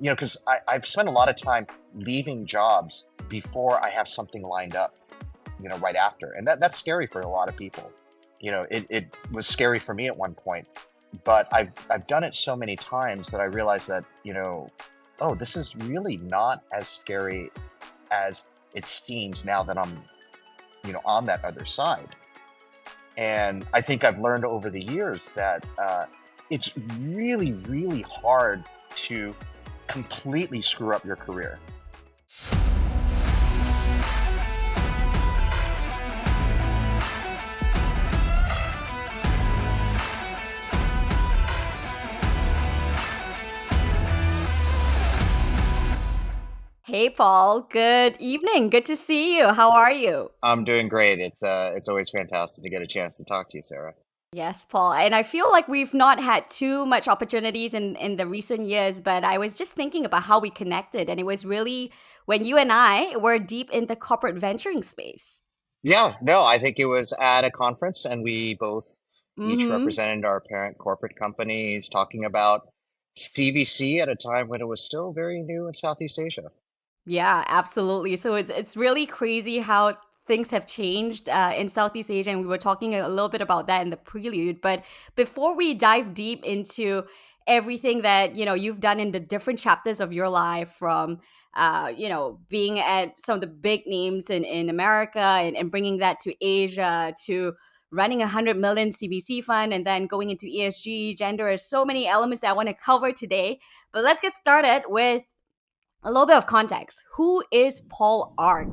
because I've spent a lot of time leaving jobs before I have something lined up, right after. And that's scary for a lot of people. It was scary for me at one point, but I've done it so many times that I realized that, oh, this is really not as scary as it seems now that I'm, on that other side. And I think I've learned over the years that it's really, really hard to completely screw up your career. Hey, Paul. Good evening. Good to see you. How are you? I'm doing great. It's always fantastic to get a chance to talk to you, Sarah. Yes, Paul. And I feel like we've not had too much opportunities in the recent years, but I was just thinking about how we connected. And it was really when you and I were deep in the corporate venturing space. Yeah, no, I think it was at a conference, and we both each Mm-hmm. represented our parent corporate companies talking about CVC at a time when it was still very new in Southeast Asia. Yeah, absolutely. So it's really crazy how things have changed in Southeast Asia, and we were talking a little bit about that in the prelude. But before we dive deep into everything that you've done in the different chapters of your life, from being at some of the big names in America and bringing that to Asia to running 100 million CVC fund and then going into ESG, gender, there's so many elements that I want to cover today. But let's get started with a little bit of context. Who is Paul Art?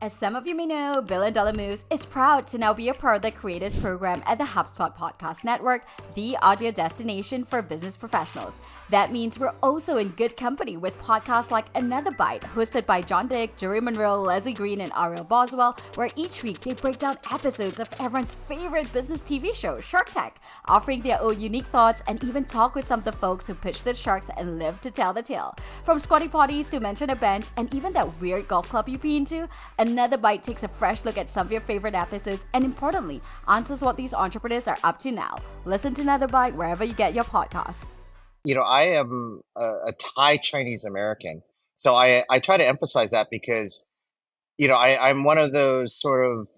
As some of you may know, Billion Dollar Moves is proud to now be a part of the Creators Program at the HubSpot Podcast Network, the audio destination for business professionals. That means we're also in good company with podcasts like Another Bite, hosted by John Dick, Jerry Monroe, Leslie Green, and Ariel Boswell, where each week they break down episodes of everyone's favorite business TV show, Shark Tank, offering their own unique thoughts and even talk with some of the folks who pitch the sharks and live to tell the tale. From squatty potties to mention a bench and even that weird golf club you've been to, Another Bite takes a fresh look at some of your favorite episodes and importantly, answers what these entrepreneurs are up to now. Listen to Another Bite wherever you get your podcasts. I am a Thai Chinese American, so I try to emphasize that because I'm one of those sort of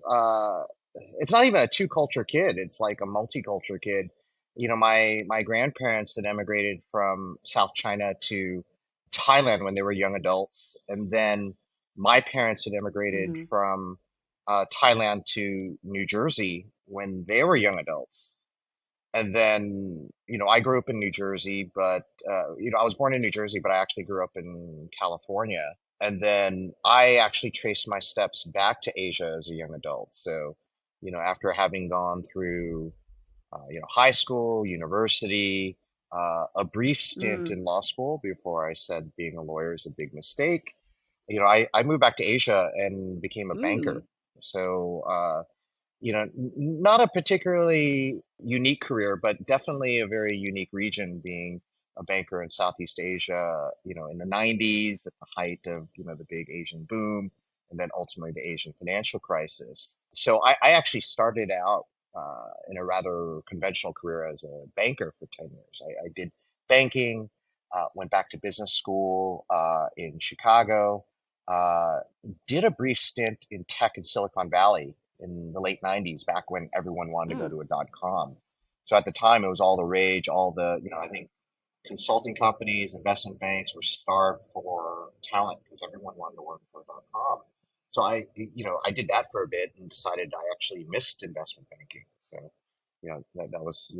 it's not even a two culture kid, it's like a multicultural kid. My grandparents had emigrated from South China to Thailand when they were young adults, and then my parents had immigrated Mhm. from Thailand to New Jersey when they were young adults. And then, I grew up in New Jersey, but I was born in New Jersey, but I actually grew up in California. And then I actually traced my steps back to Asia as a young adult. So, after having gone through, high school, university, a brief stint Mm. in law school before I said being a lawyer is a big mistake. I moved back to Asia and became a Mm. banker. So, not a particularly unique career, but definitely a very unique region being a banker in Southeast Asia, in the 90s, at the height of, the big Asian boom, and then ultimately the Asian financial crisis. So I actually started out in a rather conventional career as a banker for 10 years. I did banking, went back to business school in Chicago, uh, did a brief stint in tech in Silicon Valley in the late 90s, back when everyone wanted to go Mm. to a .com. So at the time, it was all the rage, all the, I think consulting companies, investment banks were starved for talent because everyone wanted to work for a .com. So I did that for a bit and decided I actually missed investment banking. So, that was,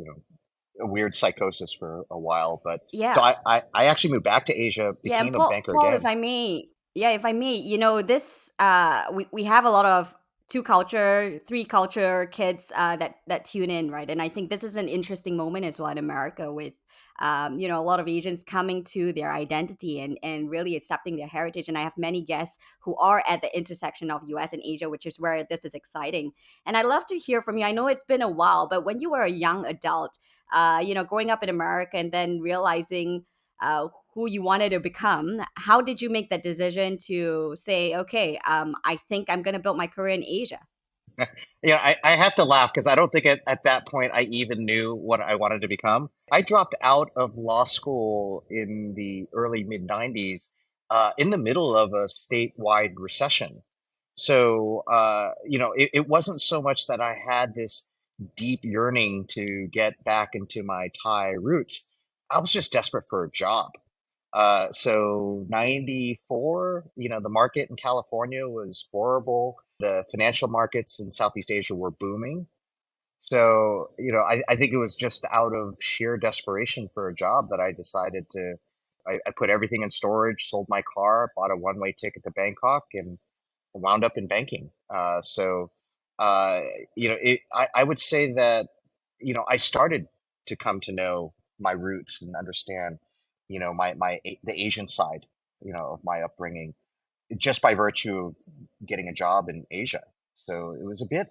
a weird psychosis for a while. But so Yeah. I actually moved back to Asia, Yeah, and became a banker Paul, if again. I may, yeah, if I may, this we have a lot of two culture, three culture kids that tune in, right? And I think this is an interesting moment as well in America with a lot of Asians coming to their identity and really accepting their heritage. And I have many guests who are at the intersection of US and Asia, which is where this is exciting. And I'd love to hear from you. I know it's been a while, but when you were a young adult, growing up in America and then realizing who you wanted to become. How did you make that decision to say, okay, I think I'm going to build my career in Asia? I have to laugh because I don't think at that point I even knew what I wanted to become. I dropped out of law school in the early mid 90s, in the middle of a statewide recession. So, it wasn't so much that I had this deep yearning to get back into my Thai roots. I was just desperate for a job. So 94, the market in California was horrible. The financial markets in Southeast Asia were booming. So, I think it was just out of sheer desperation for a job that I decided I put everything in storage, sold my car, bought a one-way ticket to Bangkok, and wound up in banking. Uh, I would say that, I started to come to know my roots and understand, the Asian side, of my upbringing just by virtue of getting a job in Asia. So it was a bit,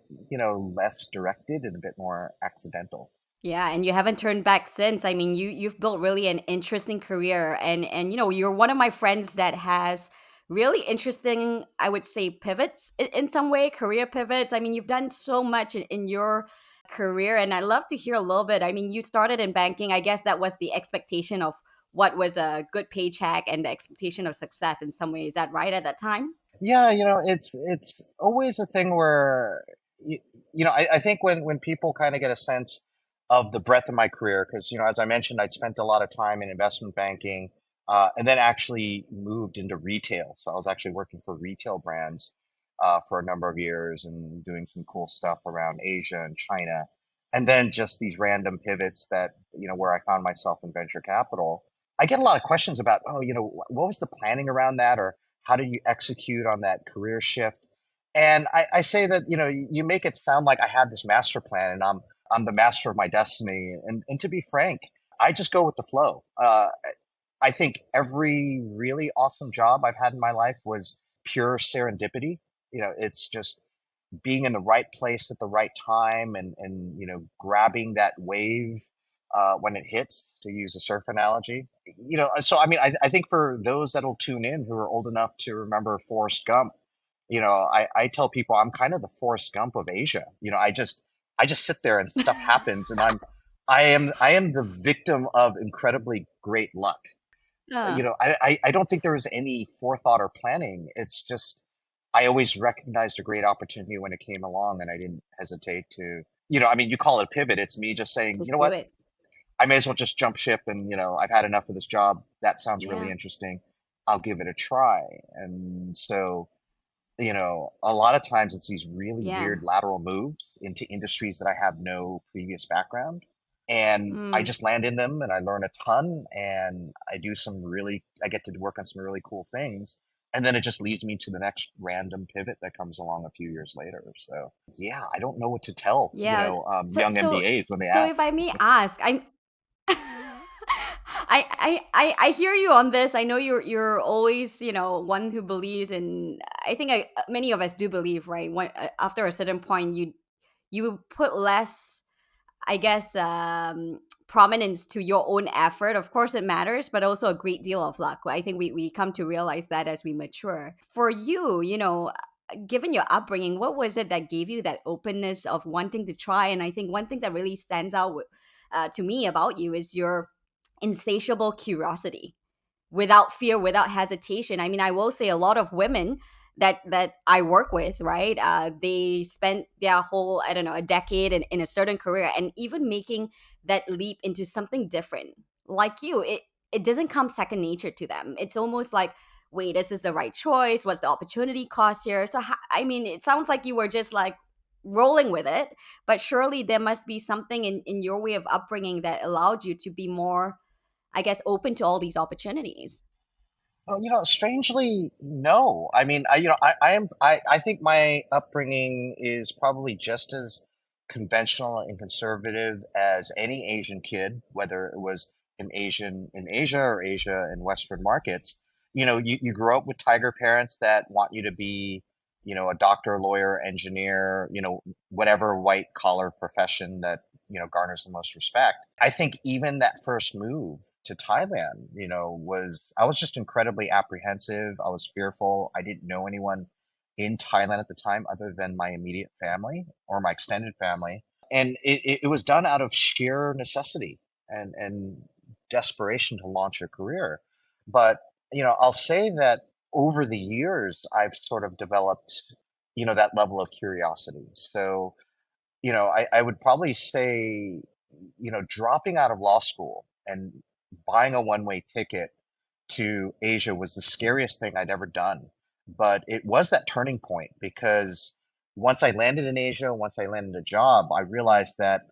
less directed and a bit more accidental. Yeah, and you haven't turned back since. I mean, you've built really an interesting career, and you're one of my friends that has really interesting, I would say, pivots in some way, career pivots. I mean, you've done so much in your career, and I love to hear a little bit. I mean, you started in banking. I guess that was the expectation of what was a good paycheck and the expectation of success in some way. Is that right at that time? Yeah, it's always a thing where I think when people kind of get a sense of the breadth of my career, because as I mentioned, I'd spent a lot of time in investment banking, and then actually moved into retail. So I was actually working for retail brands for a number of years and doing some cool stuff around Asia and China, and then just these random pivots that where I found myself in venture capital. I get a lot of questions about, oh, what was the planning around that, or how do you execute on that career shift? And I say that, you make it sound like I have this master plan and I'm the master of my destiny. And to be frank, I just go with the flow. I think every really awesome job I've had in my life was pure serendipity. It's just being in the right place at the right time and grabbing that wave when it hits, to use a surf analogy. So I mean, I think for those that'll tune in who are old enough to remember Forrest Gump, I tell people I'm kind of the Forrest Gump of Asia. I just sit there and stuff happens, and I am the victim of incredibly great luck. Yeah. I don't think there was any forethought or planning. It's just I always recognized a great opportunity when it came along, and I didn't hesitate to, I mean, you call it a pivot. It's me just saying, you know Just do what, it. I may as well just jump ship, and I've had enough of this job. That sounds really Yeah. interesting. I'll give it a try. And so, a lot of times it's these really Yeah. weird lateral moves into industries that I have no previous background. And I Mm. just land in them and I learn a ton and I get to work on some really cool things. And then it just leads me to the next random pivot that comes along a few years later. So yeah, I don't know what to tell, Yeah. So young so MBAs when they so ask. if I may ask, I'm I hear you on this. I know you're always, one who believes in, I think many of us do believe, right? After a certain point you put less, I guess, prominence to your own effort. Of course, it matters, but also a great deal of luck. I think we come to realize that as we mature. For you, given your upbringing, what was it that gave you that openness of wanting to try? And I think one thing that really stands out to me about you is your insatiable curiosity without fear, without hesitation. I mean, I will say a lot of women that I work with, right? They spent their whole, I don't know, a decade in a certain career, and even making that leap into something different, like you, it doesn't come second nature to them. It's almost like, wait, this is the right choice? What's the opportunity cost here? So, I mean, it sounds like you were just like rolling with it, but surely there must be something in your way of upbringing that allowed you to be more, I guess, open to all these opportunities. Well, strangely, no. I mean, I think my upbringing is probably just as conventional and conservative as any Asian kid, whether it was an Asian in Asia or Asia in Western markets. You grow up with tiger parents that want you to be, a doctor, lawyer, engineer, whatever white collar profession that garners the most respect. I think even that first move to Thailand, I was just incredibly apprehensive. I was fearful. I didn't know anyone in Thailand at the time other than my immediate family or my extended family. And it was done out of sheer necessity and desperation to launch a career. But, I'll say that over the years, I've sort of developed, that level of curiosity. So, I would probably say, dropping out of law school and buying a one-way ticket to Asia was the scariest thing I'd ever done. But it was that turning point because once I landed in Asia, once I landed a job, I realized that,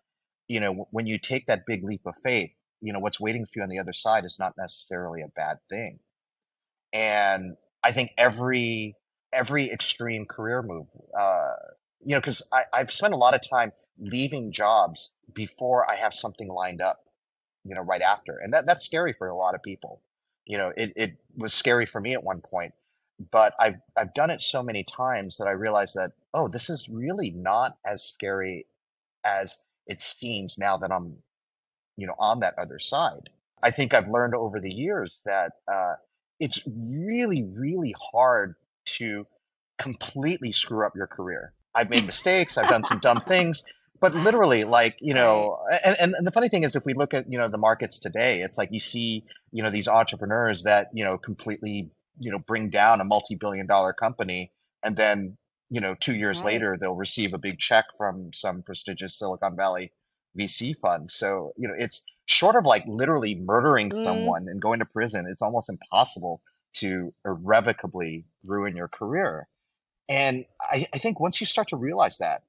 when you take that big leap of faith, what's waiting for you on the other side is not necessarily a bad thing. And I think every extreme career move, uh, because I've spent a lot of time leaving jobs before I have something lined up, right after, and that's scary for a lot of people. It was scary for me at one point, but I've done it so many times that I realized that, oh, this is really not as scary as it seems now that I'm, on that other side. I think I've learned over the years that it's really, really hard to completely screw up your career. I've made mistakes, I've done some dumb things, but literally, like, Right. and the funny thing is, if we look at, the markets today, it's like you see, these entrepreneurs that, completely, bring down a multi-billion dollar company, and then, 2 years Right. later, they'll receive a big check from some prestigious Silicon Valley VC fund. So, it's short of like literally murdering Mm, someone and going to prison, it's almost impossible to irrevocably ruin your career. And I think once you start to realize that,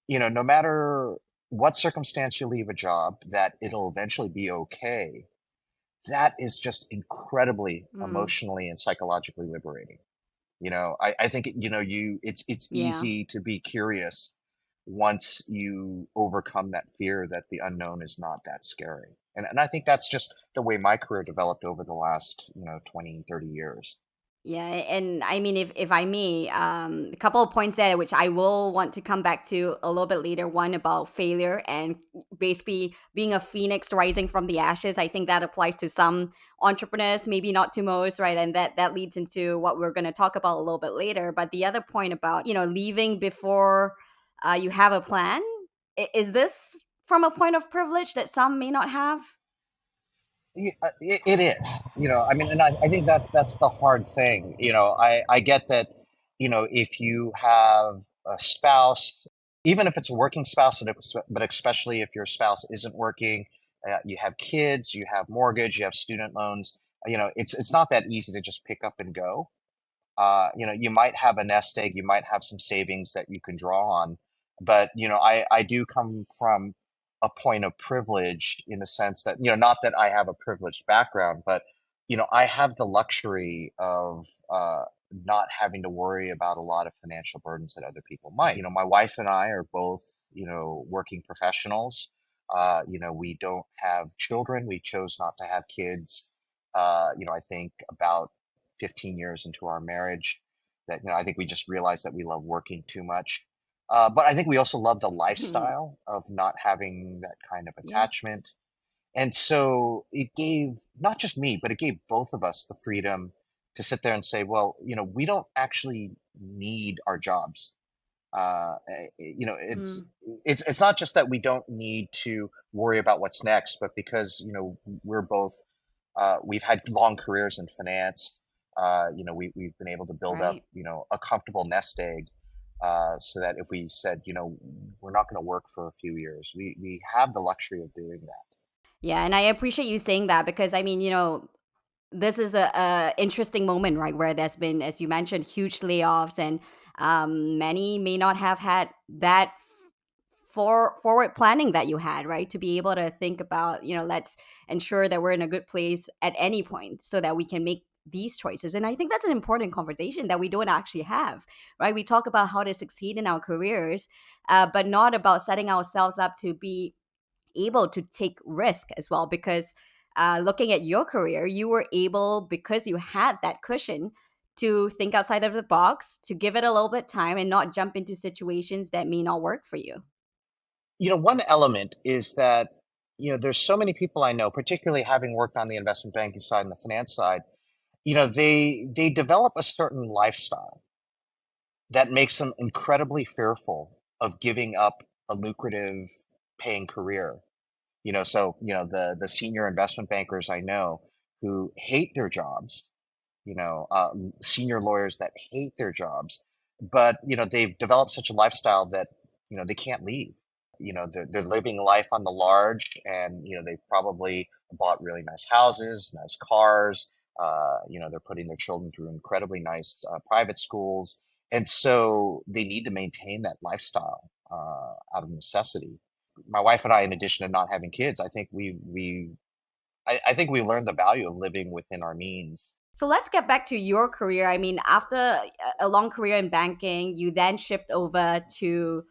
no matter what circumstance you leave a job, that it'll eventually be okay, that is just incredibly mm, emotionally and psychologically liberating. I think, it's yeah. easy to be curious once you overcome that fear that the unknown is not that scary. And I think that's just the way my career developed over the last, 20, 30 years. Yeah, and I mean, if I may, a couple of points there, which I will want to come back to a little bit later. One about failure and basically being a phoenix rising from the ashes. I think that applies to some entrepreneurs, maybe not to most, right? And that leads into what we're going to talk about a little bit later. But the other point about leaving before you have a plan, is this from a point of privilege that some may not have? It is, I mean, and I think that's the hard thing. I get that, if you have a spouse, even if it's a working spouse, but especially if your spouse isn't working, you have kids, you have mortgage, you have student loans, it's not that easy to just pick up and go. You might have a nest egg, you might have some savings that you can draw on, but I do come from a point of privilege in the sense that, not that I have a privileged background, but I have the luxury of not having to worry about a lot of financial burdens that other people might. My wife and I are both, working professionals. We don't have children. We chose not to have kids. I think about 15 years into our marriage that I think we just realized that we love working too much. But I think we also love the lifestyle of not having that kind of Yeah. attachment. And so it gave not just me, but it gave both of us the freedom to sit there and say, well, we don't actually need our jobs. Mm, It's not just that we don't need to worry about what's next, but because we're both we've had long careers in finance. We've been able to build up, right. a comfortable nest egg, so that if we said, we're not going to work for a few years, we have the luxury of doing that. Yeah, and I appreciate you saying that because I mean, this is a interesting moment, right, where there's been, as you mentioned, huge layoffs, and many may not have had that forward planning that you had, right, to be able to think about, let's ensure that we're in a good place at any point so that we can make these choices. And I think that's an important conversation that we don't actually have, right? We talk about how to succeed in our careers, but not about setting ourselves up to be able to take risk as well, because looking at your career, you were able, because you had that cushion, to think outside of the box, to give it a little bit time and not jump into situations that may not work for you. One element is that, there's so many people I know, particularly having worked on the investment banking side and the finance side, they develop a certain lifestyle that makes them incredibly fearful of giving up a lucrative paying career. So, the senior investment bankers I know who hate their jobs, senior lawyers that hate their jobs, but they've developed such a lifestyle that they can't leave. They're living life on the large, and they've probably bought really nice houses, nice cars. They're putting their children through incredibly nice private schools, and so they need to maintain that lifestyle out of necessity. My wife and I, in addition to not having kids, I think we learned the value of living within our means. So let's get back to your career. I mean, after a long career in banking, you then shift over to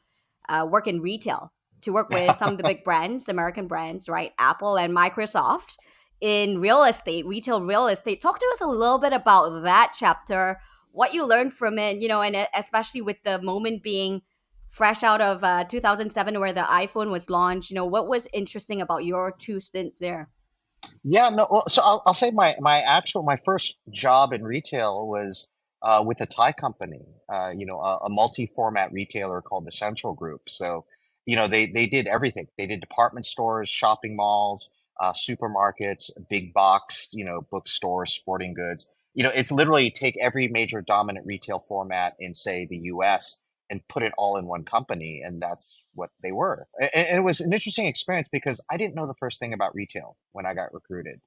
work in retail, to work with some of the big brands, American brands, right? Apple and Microsoft in real estate, retail real estate. Talk to us a little bit about that chapter, what you learned from it, and especially with the moment being fresh out of 2007 where the iPhone was launched. What was interesting about your two stints there? Yeah, no. Well, so I'll say my first job in retail was with a Thai company, a multi-format retailer called the Central Group. So, they did everything. They did department stores, shopping malls, supermarkets, big box, bookstores, sporting goods. It's literally take every major dominant retail format in, say, the US and put it all in one company, and that's what they were. And it was an interesting experience because I didn't know the first thing about retail when I got recruited.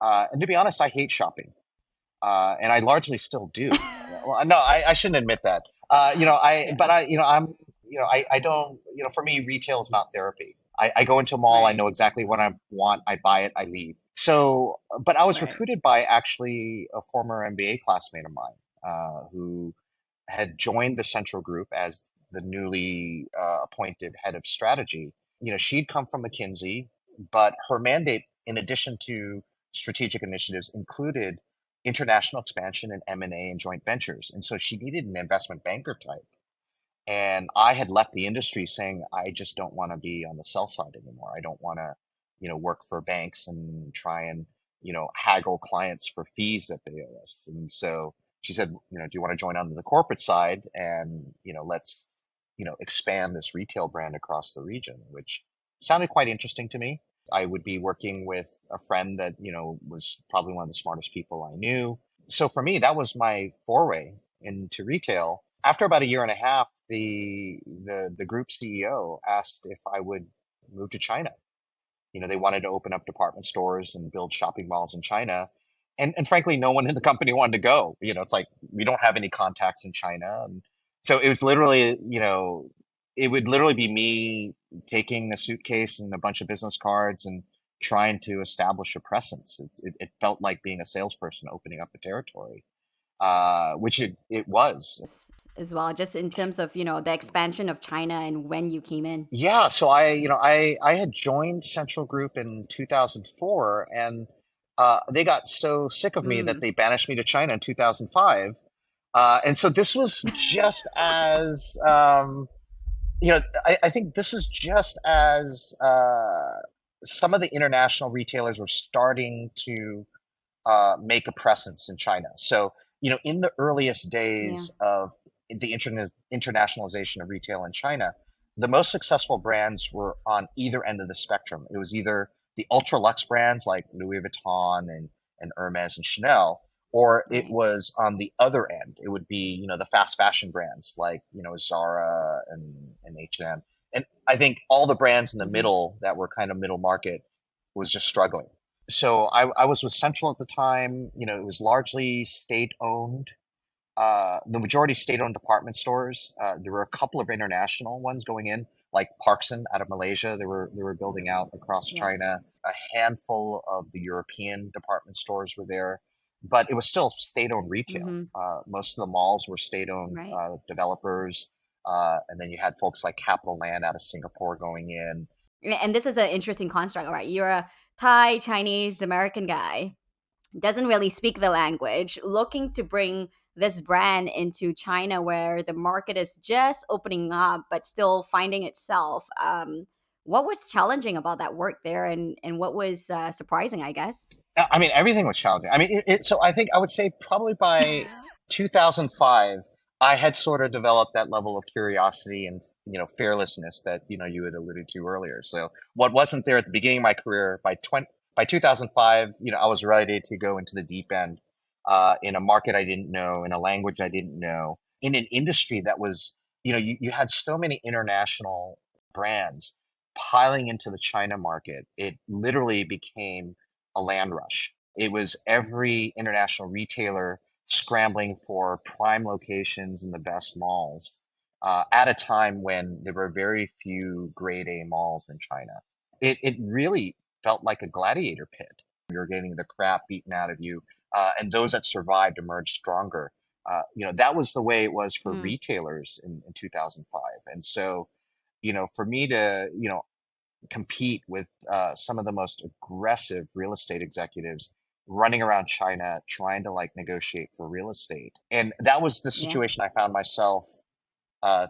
And to be honest, I hate shopping, and I largely still do. Well, no, I shouldn't admit that. But I don't, for me, retail is not therapy. I go into a mall, I Right, know exactly what I want, I buy it, I leave. So, but I was right. recruited by actually a former MBA classmate of mine, who had joined the Central Group as the newly appointed head of strategy. She'd come from McKinsey, but her mandate, in addition to strategic initiatives, included international expansion and M&A and joint ventures. And so she needed an investment banker type. And I had left the industry saying, I just don't want to be on the sell side anymore. I don't want to, work for banks and try and, haggle clients for fees that they owe us. And so she said, do you want to join on the corporate side and, let's, expand this retail brand across the region, which sounded quite interesting to me. I would be working with a friend that, was probably one of the smartest people I knew. So for me, that was my foray into retail. After about a year and a half, the group CEO asked if I would move to China. They wanted to open up department stores and build shopping malls in China. And frankly, no one in the company wanted to go. It's like we don't have any contacts in China. And so it was literally, it would literally be me taking a suitcase and a bunch of business cards and trying to establish a presence. It felt like being a salesperson opening up a territory, which it was. As well, just in terms of, the expansion of China and when you came in. Yeah, so I had joined Central Group in 2004, and they got so sick of me that Mm, they banished me to China in 2005. And so this was just as I think this is just as some of the international retailers were starting to make a presence in China. So, in the earliest yeah. days of the internationalization of retail in China, the most successful brands were on either end of the spectrum. It was either the ultra luxe brands like Louis Vuitton and Hermes and Chanel, or it Right. was on the other end. It would be, the fast fashion brands like, Zara and H&M. And I think all the brands in the Hmm. middle that were kind of middle market was just struggling. So I was with Central at the time. It was largely state owned. The majority state owned department stores. There were a couple of international ones going in, like Parkson out of Malaysia. They were building out across Yeah. China. A handful of the European department stores were there, but it was still state owned retail. Hmm. Most of the malls were state owned Right. developers. And then you had folks like Capital Land out of Singapore going in. And this is an interesting construct, right? You're a Thai, Chinese, American guy, doesn't really speak the language, looking to bring this brand into China where the market is just opening up, but still finding itself. What was challenging about that work there, and what was surprising, I guess? I mean, everything was challenging. I mean, so I think I would say probably by 2005, I had sort of developed that level of curiosity and, fearlessness that, you had alluded to earlier. So what wasn't there at the beginning of my career, by 2005, I was ready to go into the deep end, in a market I didn't know, in a language I didn't know, in an industry that was, you had so many international brands piling into the China market. It literally became a land rush. It was every international retailer scrambling for prime locations in the best malls, at a time when there were very few grade A malls in China. It really felt like a gladiator pit. You're getting the crap beaten out of you, and those that survived emerged stronger. That was the way it was for Mm, retailers in 2005. And so, for me to, compete with, some of the most aggressive real estate executives running around China trying to like negotiate for real estate. And that was the yeah. situation I found myself,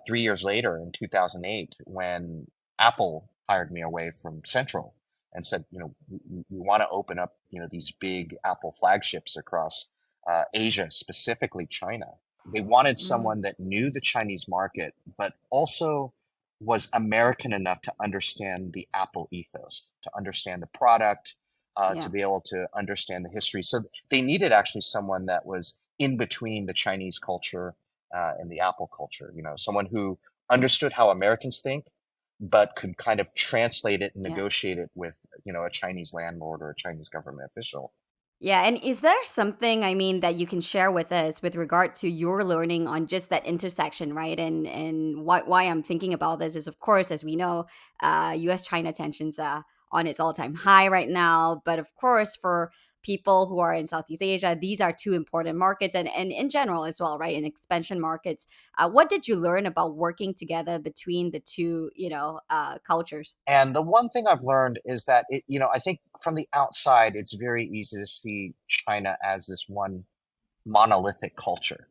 3 years later in 2008 when Apple hired me away from Central and said, we want to open up, these big Apple flagships across, Asia, specifically China. They wanted Mm, someone that knew the Chinese market, but also was American enough to understand the Apple ethos, to understand the product, to yeah. be able to understand the history. So they needed actually someone that was in between the Chinese culture, and the Apple culture, someone who understood how Americans think, but could kind of translate it and Yeah. negotiate it with, a Chinese landlord or a Chinese government official. Yeah, and is there something, I mean, that you can share with us with regard to your learning on just that intersection, right? And why I'm thinking about this is, of course, as we know, U.S. China tensions on its all time high right now. But of course, for people who are in Southeast Asia, these are two important markets, and in general as well, right? In expansion markets, what did you learn about working together between the two, cultures? And the one thing I've learned is that I think from the outside, it's very easy to see China as this one monolithic culture.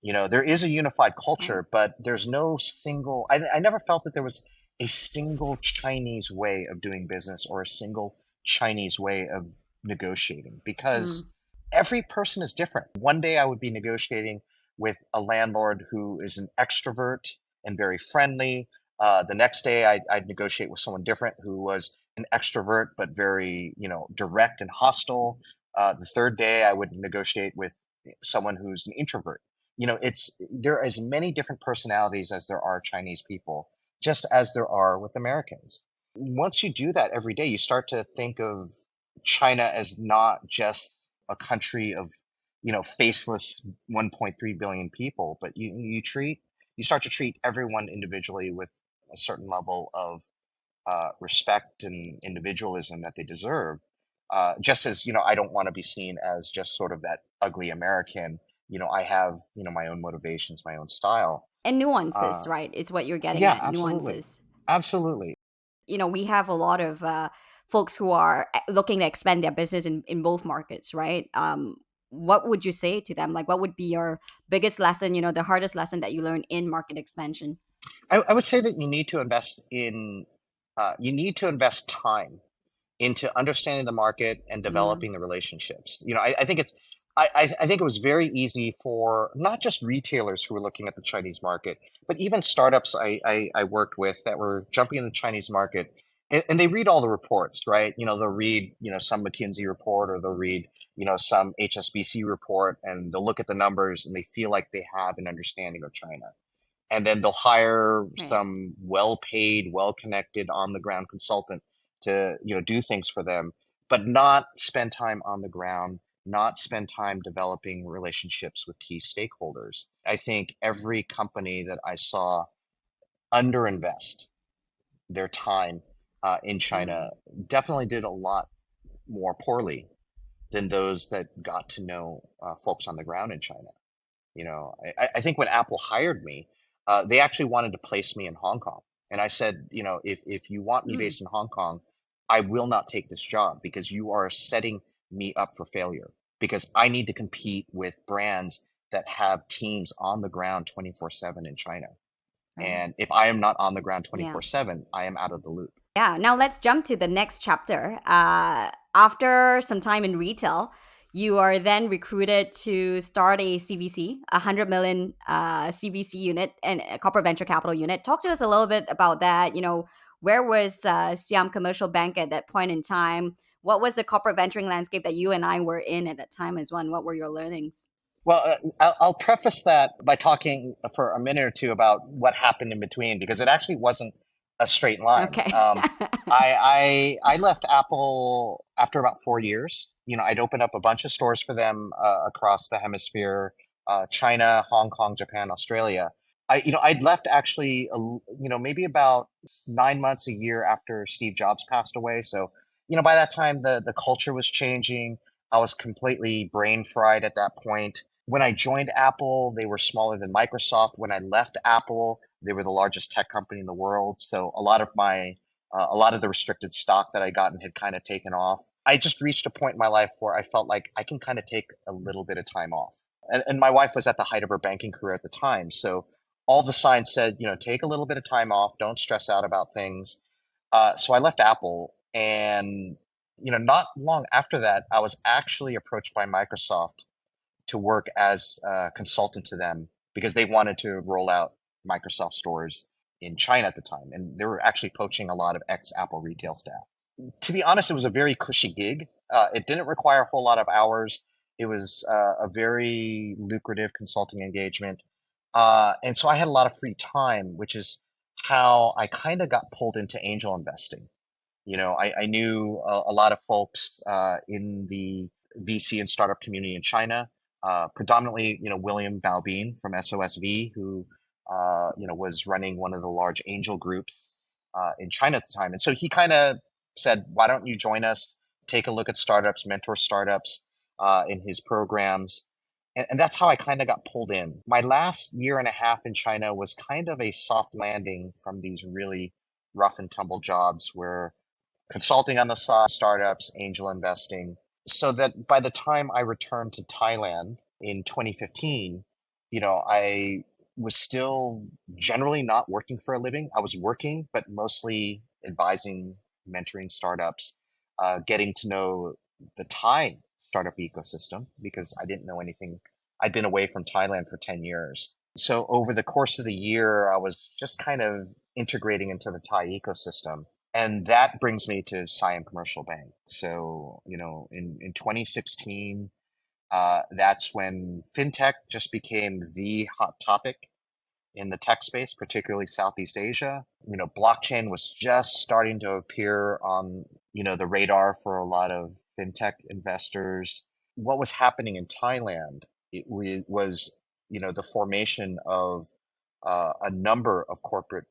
There is a unified Right. culture, but there's no single, I never felt that there was a single Chinese way of doing business or a single Chinese way of negotiating Mm, because every person is different. One day I would be negotiating with a landlord who is an extrovert and very friendly. The next day I'd negotiate with someone different who was an extrovert but very, direct and hostile. The third day I would negotiate with someone who's an introvert. There are as many different personalities as there are Chinese people, just as there are with Americans. Once you do that every day, you start to think of China as not just a country of, faceless 1.3 billion people, but you start to treat everyone individually with a certain level of, respect and individualism that they deserve. Just as, I don't want to be seen as just sort of that ugly American. I have, my own motivations, my own style. and nuances, Uh, right, is what you're getting yeah, at. absolutely. Nuances. Absolutely. We have a lot of folks who are looking to expand their business in both markets, right? What would you say to them? Like, what would be your biggest lesson, the hardest lesson that you learned in market expansion? I would say that you need to invest time into understanding the market and Mm, developing the relationships. I think I think it was very easy for not just retailers who were looking at the Chinese market, but even startups I worked with that were jumping in the Chinese market. And they read all the reports, right? They'll read, some McKinsey report or they'll read, some HSBC report and they'll look at the numbers and they feel like they have an understanding of China, and then they'll hire right. some well-paid, well-connected on-the-ground consultant to, do things for them, but not spend time on the ground, not spend time developing relationships with key stakeholders. I think every company that I saw underinvest their time, in China Mm, definitely did a lot more poorly than those that got to know, folks on the ground in China. I think when Apple hired me, they actually wanted to place me in Hong Kong. And I said, if you want me mm, based in Hong Kong, I will not take this job because you are setting me up for failure. Because I need to compete with brands that have teams on the ground 24/7 in China. right. And if I am not on the ground Yeah. 24/7, I am out of the loop. Yeah, now let's jump to the next chapter. After some time in retail, you are then recruited to start a CVC, a 100 million CVC unit and a corporate venture capital unit. Talk to us a little bit about that. Where was Siam Commercial Bank at that point in time? What was the corporate venturing landscape that you and I were in at that time as well? And what were your learnings? Well, I'll preface that by talking for a minute or two about what happened in between, because it actually wasn't a straight line. Okay. I left Apple after about 4 years. I'd opened up a bunch of stores for them across the hemisphere, China, Hong Kong, Japan, Australia. I'd left actually, maybe about 9 months, a year after Steve Jobs passed away. So, by that time, the culture was changing. I was completely brain fried at that point. When I joined Apple, they were smaller than Microsoft. When I left Apple, they were the largest tech company in the world. So a lot of the restricted stock that I gotten had kind of taken off. I just reached a point in my life where I felt like I can kind of take a little bit of time off. And my wife was at the height of her banking career at the time. So all the signs said, take a little bit of time off. Don't stress out about things. So I left Apple, and not long after that, I was actually approached by Microsoft to work as a consultant to them because they wanted to roll out Microsoft stores in China at the time, and they were actually poaching a lot of ex-Apple retail staff. To be honest, it was a very cushy gig. It didn't require a whole lot of hours. It was a very lucrative consulting engagement, and so I had a lot of free time, which is how I kind of got pulled into angel investing. I knew a lot of folks in the VC and startup community in China, predominantly, William Balbine from SOSV, who, was running one of the large angel groups in China at the time. And so he kind of said, why don't you join us, take a look at startups, mentor startups in his programs. And that's how I kind of got pulled in. My last year and a half in China was kind of a soft landing from these really rough and tumble jobs where consulting on the side, startups, angel investing, so that by the time I returned to Thailand in 2015, I was still generally not working for a living. I was working, but mostly advising, mentoring startups, getting to know the Thai startup ecosystem because I didn't know anything. I'd been away from Thailand for 10 years. So over the course of the year, I was just kind of integrating into the Thai ecosystem. And that brings me to Siam Commercial Bank. So, in 2016, that's when fintech just became the hot topic in the tech space, particularly Southeast Asia. Blockchain was just starting to appear on, the radar for a lot of fintech investors. What was happening in Thailand, was, the formation of a number of corporate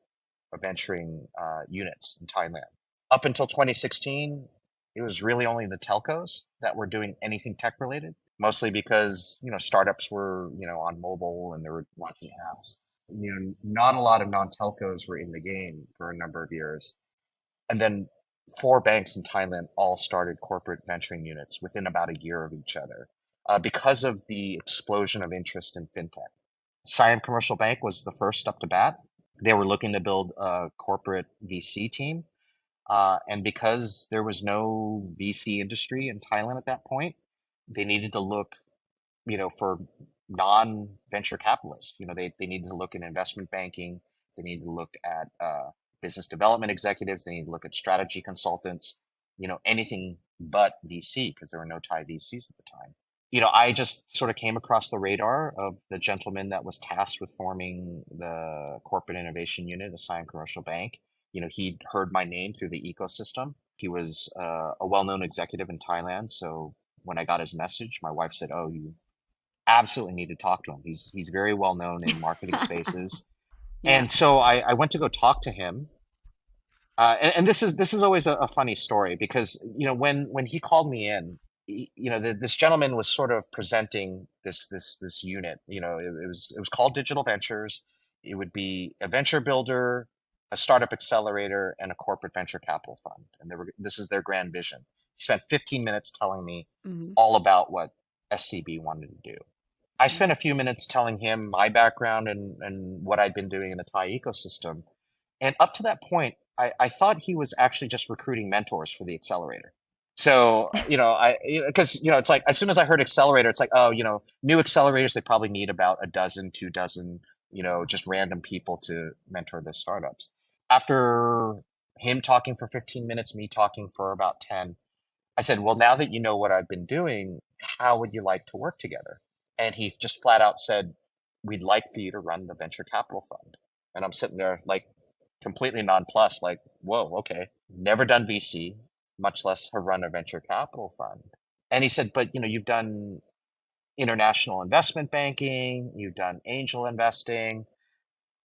venturing units in Thailand. Up until 2016, it was really only the telcos that were doing anything tech related, mostly because, startups were, on mobile and they were launching apps. Not a lot of non-telcos were in the game for a number of years. And then four banks in Thailand all started corporate venturing units within about a year of each other because of the explosion of interest in fintech. Siam Commercial Bank was the first up to bat. They were looking to build a corporate VC team. And because there was no VC industry in Thailand at that point, they needed to look, for non-venture capitalists. They needed to look at investment banking. They needed to look at business development executives. They needed to look at strategy consultants, anything but VC because there were no Thai VCs at the time. I just sort of came across the radar of the gentleman that was tasked with forming the corporate innovation unit of Siam Commercial Bank. He'd heard my name through the ecosystem. He was a well-known executive in Thailand. So when I got his message, my wife said, "Oh, you absolutely need to talk to him. He's very well known in marketing spaces." Yeah. And so I went to go talk to him. And this is always a funny story because when he called me in, this gentleman was sort of presenting this unit. It was called Digital Ventures. It would be a venture builder, a startup accelerator, and a corporate venture capital fund. And this is their grand vision. He spent 15 minutes telling me Hmm. all about what SCB wanted to do. I spent a few minutes telling him my background and what I'd been doing in the Thai ecosystem. And up to that point, I thought he was actually just recruiting mentors for the accelerator. So, because, it's like as soon as I heard accelerator, it's like, oh, new accelerators, they probably need about a dozen, 2 dozen, just random people to mentor the startups. After him talking for 15 minutes, me talking for about 10, I said, well, now that you know what I've been doing, how would you like to work together? And he just flat out said, we'd like for you to run the venture capital fund. And I'm sitting there like completely nonplussed, like, whoa, okay. Never done VC, much less have run a venture capital fund. And he said, but you've done international investment banking, you've done angel investing.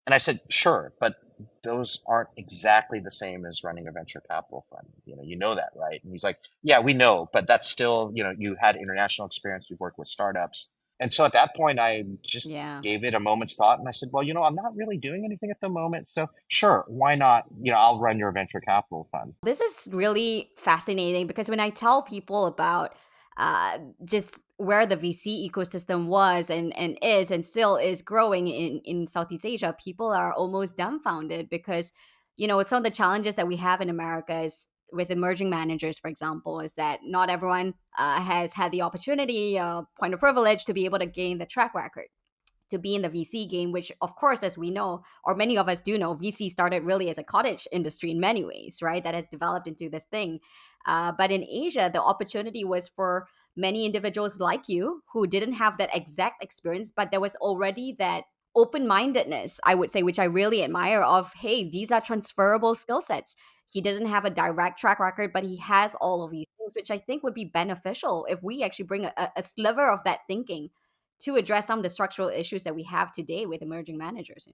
And I said, sure, but those aren't exactly the same as running a venture capital fund. You know that, right? And he's like, yeah, we know, but that's still, you had international experience, you've worked with startups. And so at that point, I just Yeah. gave it a moment's thought and I said, well, I'm not really doing anything at the moment. So sure, why not? I'll run your venture capital fund. This is really fascinating because when I tell people about just where the VC ecosystem was and is and still is growing in Southeast Asia, people are almost dumbfounded because, some of the challenges that we have in America is with emerging managers, for example, is that not everyone has had the opportunity, point of privilege, to be able to gain the track record to be in the VC game, which, of course, as we know, or many of us do know, VC started really as a cottage industry in many ways, right? That has developed into this thing. But in Asia, the opportunity was for many individuals like you who didn't have that exact experience, but there was already that open mindedness, I would say, which I really admire of, hey, these are transferable skill sets. He doesn't have a direct track record, but he has all of these things, which I think would be beneficial if we actually bring a sliver of that thinking to address some of the structural issues that we have today with emerging managers.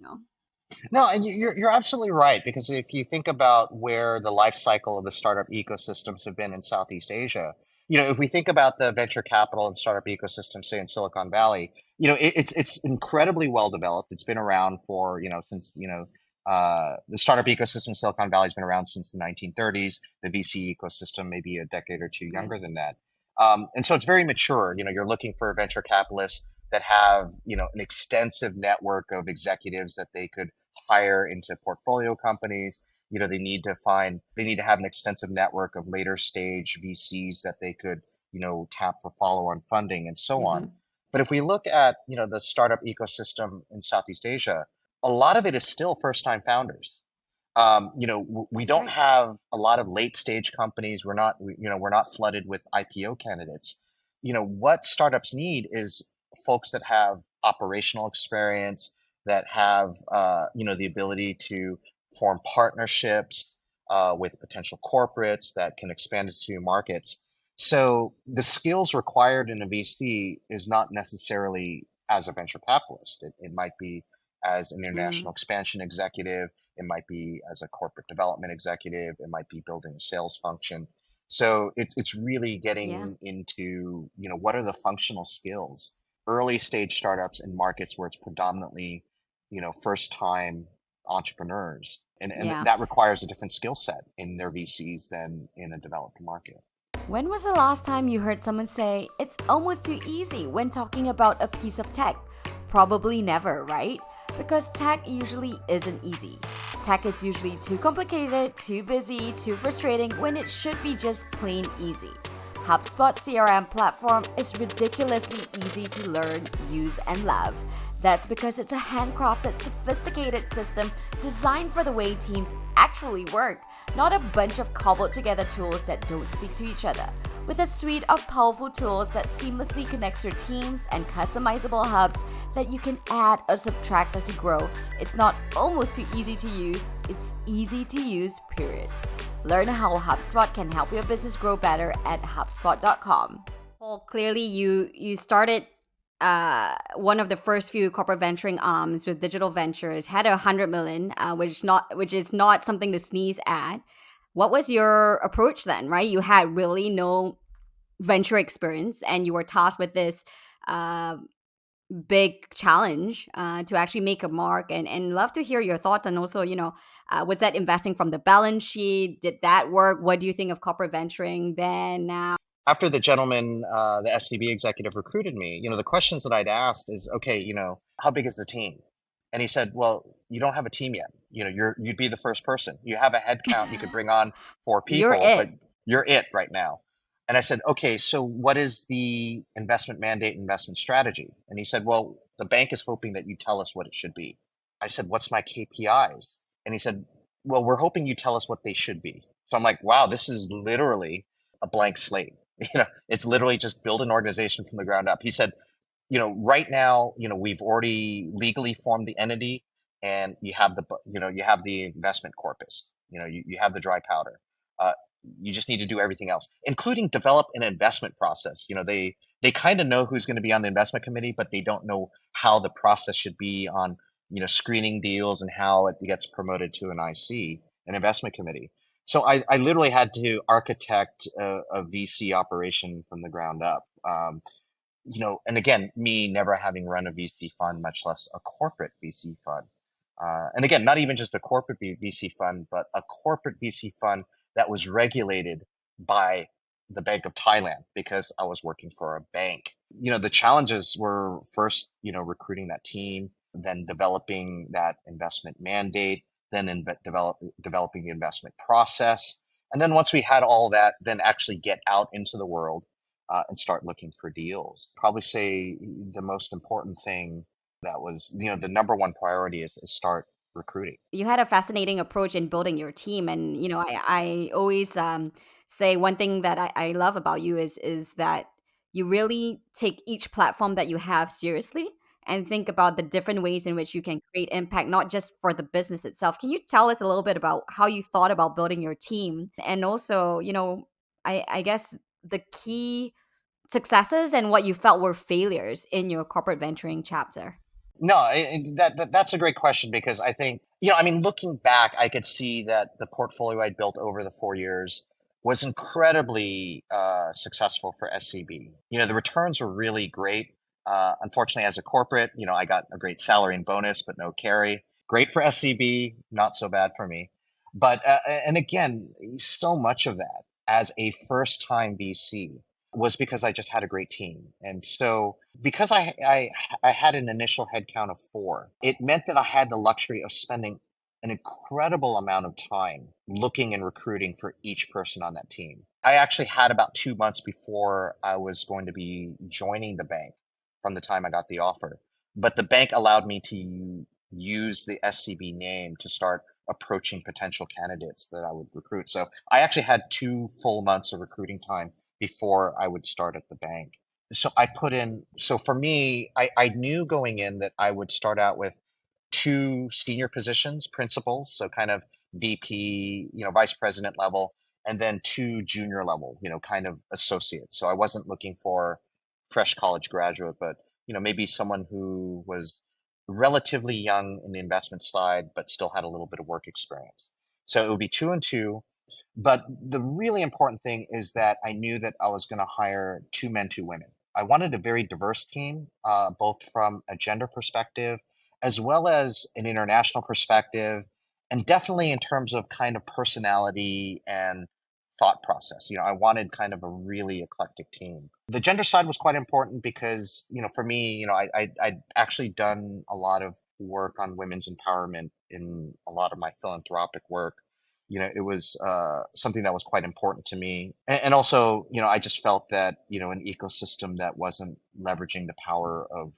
No, and you're absolutely right, because if you think about where the life cycle of the startup ecosystems have been in Southeast Asia, if we think about the venture capital and startup ecosystem, say in Silicon Valley, it's incredibly well developed. It's been around for, since, the startup ecosystem in Silicon Valley has been around since the 1930s. The VC ecosystem maybe a decade or two Right. younger than that. And so it's very mature. You're looking for venture capitalists that have, an extensive network of executives that they could hire into portfolio companies. They need to have an extensive network of later stage VCs that they could, tap for follow-on funding and so on. Hmm. But if we look at, the startup ecosystem in Southeast Asia, a lot of it is still first-time founders. We That's don't right. have a lot of late stage companies. We're not flooded with IPO candidates. What startups need is folks that have operational experience, that have the ability to form partnerships with potential corporates that can expand into new markets. So the skills required in a VC is not necessarily as a venture capitalist. It might be as an international Mm, expansion executive. It might be as a corporate development executive. It might be building a sales function. So it's really yeah. getting into, what are the functional skills? Early stage startups in markets where it's predominantly, first time entrepreneurs. And Yeah. that requires a different skill set in their VCs than in a developed market. When was the last time you heard someone say it's almost too easy when talking about a piece of tech? Probably never, right? Because tech usually isn't easy. Tech is usually too complicated, too busy, too frustrating when it should be just plain easy. HubSpot CRM platform is ridiculously easy to learn, use, and love. That's because it's a handcrafted, sophisticated system designed for the way teams actually work, not a bunch of cobbled together tools that don't speak to each other. With a suite of powerful tools that seamlessly connects your teams and customizable hubs that you can add or subtract as you grow, it's not almost too easy to use, it's easy to use, period. Learn how HubSpot can help your business grow better at HubSpot.com. Well, clearly you started one of the first few corporate venturing arms with digital ventures, had 100 million, which is not something to sneeze at. What was your approach then? Right, you had really no venture experience, and you were tasked with this uh, big challenge to actually make a mark. And love to hear your thoughts. And also, was that investing from the balance sheet? Did that work? What do you think of corporate venturing then, now? After the gentleman, the SDB executive recruited me, the questions that I'd asked is, okay, how big is the team? And he said, well, you don't have a team yet. you'd be the first person. You have a head count, you could bring on four You're people, but it. you're it right now. And I said, okay, so what is the investment mandate, investment strategy? And he said, well, the bank is hoping that you tell us what it should be. I said, what's my KPIs? And he said, well, we're hoping you tell us what they should be. So I'm like, wow, this is literally a blank slate. It's literally just build an organization from the ground up. He said, right now, we've already legally formed the entity, and you have the investment corpus. You have the dry powder. Uh, you just need to do everything else, including develop an investment process. They kind of know who's going to be on the investment committee, but they don't know how the process should be on, screening deals and how it gets promoted to an IC, an investment committee. So I literally had to architect a VC operation from the ground up. And again, me never having run a VC fund, much less a corporate VC fund. And again, not even just a corporate VC fund, but a corporate VC fund that was regulated by the Bank of Thailand because I was working for a bank. The challenges were first, recruiting that team, then developing that investment mandate, then developing the investment process. And then once we had all that, then actually get out into the world and start looking for deals. Probably say the most important thing that was, the number one priority is start recruiting. You had a fascinating approach in building your team, and I always say one thing that I love about you is that you really take each platform that you have seriously and think about the different ways in which you can create impact, not just for the business itself. Can you tell us a little bit about how you thought about building your team, and also, I guess the key successes and what you felt were failures in your corporate venturing chapter? No, that's a great question because I think, I mean, looking back, I could see that the portfolio I'd built over the 4 years was incredibly successful for SCB. The returns were really great. Unfortunately, as a corporate, I got a great salary and bonus, but no carry. Great for SCB, not so bad for me. But, and again, so much of that as a first time VC was because I just had a great team. And so because I had an initial headcount of four, it meant that I had the luxury of spending an incredible amount of time looking and recruiting for each person on that team. I actually had about 2 months before I was going to be joining the bank from the time I got the offer. But the bank allowed me to use the SCB name to start approaching potential candidates that I would recruit. So I actually had 2 full months of recruiting time before I would start at the bank. So for me, I knew going in that I would start out with two senior positions, principals, so kind of VP, vice president level, and then two junior level, kind of associates. So I wasn't looking for fresh college graduate, but maybe someone who was relatively young in the investment side, but still had a little bit of work experience. So it would be two and two. But the really important thing is that I knew that I was going to hire two men, two women. I wanted a very diverse team, both from a gender perspective as well as an international perspective, and definitely in terms of kind of personality and thought process. I wanted kind of a really eclectic team. The gender side was quite important because, for me, I'd actually done a lot of work on women's empowerment in a lot of my philanthropic work. It was something that was quite important to me. And also, I just felt that, an ecosystem that wasn't leveraging the power of